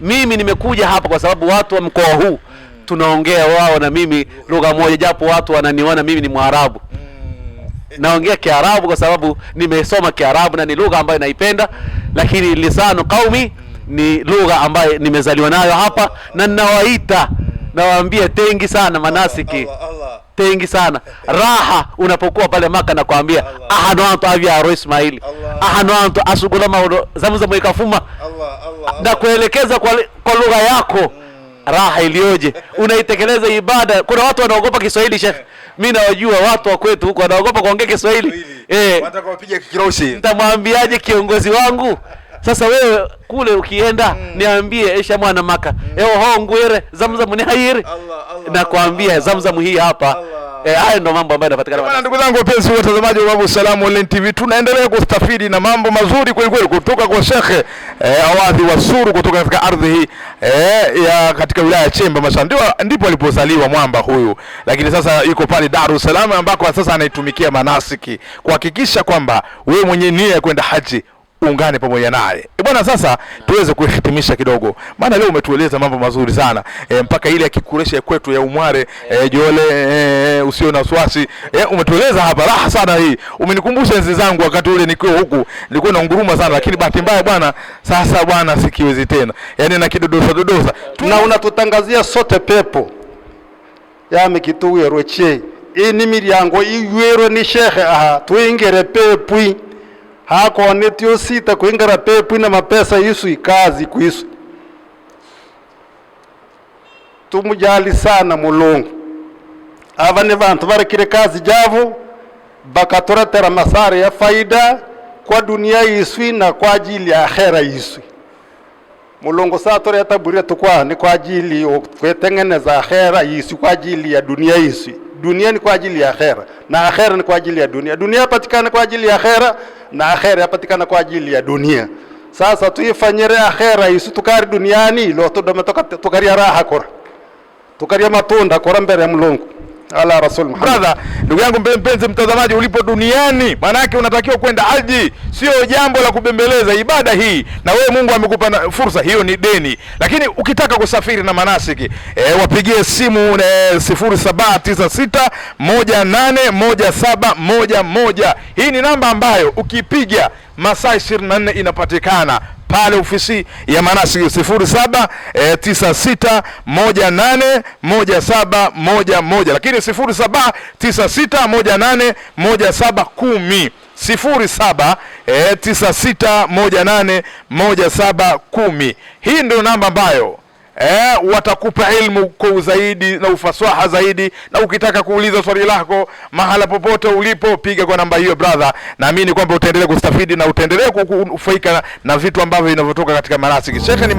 Mimi nimekuja hapa kwa sababu watu wa mkoa huu tunaongea wao na mimi lugha moja, japo watu wananiona mimi ni Mwarabu. Naongea Kiarabu kwa sababu nimesoma Kiarabu na ni lugha ambayo naipenda, lakini lisanu qaumi ni lugha ambayo nimezaliwa nayo hapa, na ninawaita nawaambia tengi sana manasiki. Tengi sana raha unapokuwa pale Maka, na kuambia ahanu antu avya aro Ismaili, ahanu antu asugula maudo Zamzam ikafuma, na kuelekeza kwa lugha yako. Raha ilioje unaitekeleza ibada. Kuna watu wanaogopa Kiswahili, Sheikh. Mimi nawajua watu wa kwetu huko wanaogopa kuongea Kiswahili. Wanataka wapige Kirusi. Nitamwambiaje kiongozi wangu? Sasa wewe kule ukienda niambie Aisha mwana Maka, ho ngwere Zamzam ni hayiri, na kuambia Zamzam hii hapa. Haya ndo mambo ambayo yanapatikana. Bwana, ndugu zangu wapenzi watazamaji wa Babu Salam Online TV, tunaendelea kustafidi na mambo mazuri kweli kweli kutoka kwa Sheikh Awadhi Wasuru kutoka katika ardhi hii ya katika wilaya ya Chemba Mashariki. Ndipo alipozaliwa mwamba huyu, lakini sasa yuko pale Dar es Salaam ambako sasa anaitumikia manasiki kuhakikisha kwamba wewe mwenye nia ya kwenda haji ungane pamoja naye. Bwana, sasa tuweze kuhitimisha kidogo, maana leo umetueleza mambo mazuri sana mpaka ile ya Kikureshe kwetu ya Umware Jole usio na wasiwasi umetueleza hapa raha sana hii. Umenikumbusha enzi zangu wakati ule nikiwa huku nilikuwa naunguruma sana, lakini bahati mbaya bwana sasa bwana sikiwezi tena, yani na kidodosa na unatutangazia sote pepo ya mikituwe roche ini miryango iywero ni shekhe tuingere pepwi hako netio sita kuingara pepu na mapesa yisu ikazi kuisu. Tumujali sana Mulungu. Ava ni vantu varekire kazi javu bakatoratera masare ya faida kwa dunia yiswi na kwa ajili ya akhera yiswi. Mulungu satore yataburia tukwa ni kwa ajili kwetengeneza akhera yiswi kwa ajili ya dunia yiswi. Dunia ni kwa ajili ya akhera na akhera ni kwa ajili ya dunia. Dunia patikana kwa ajili ya akhera na akhera yapatikana kwa ajili ya dunia. Sasa tuifanyire akhera isu tukari duniani ilo tudometoka tukaria raha kora, tukaria matunda kora mbele ya Mulungu ala Rasul Muhammad. Brother, ndugu yangu mpenzi mtazamaji, ulipo duniani maana yake unatakiwa kwenda haji, sio jambo la kubembeleza ibada hii, na wewe Mungu amekupa fursa hiyo, ni deni. Lakini ukitaka kusafiri na manasiki wapigie simu 0796181711. Hii ni namba ambayo ukipiga masaa 24 inapatikana pale ofisi ya manasiki 0796181711, lakini 0796181710, 0796181710. Hii ndio namba ambayo watakupa ilmu kwa zaidi na ufasaha zaidi, na ukitaka kuuliza swali lako mahala popote ulipo piga kwa namba hiyo brother. Naamini kwamba utaendelea kustafidi na utaendelea kufaika na vitu ambavyo vinavyotoka katika manasiki. Sheikh ni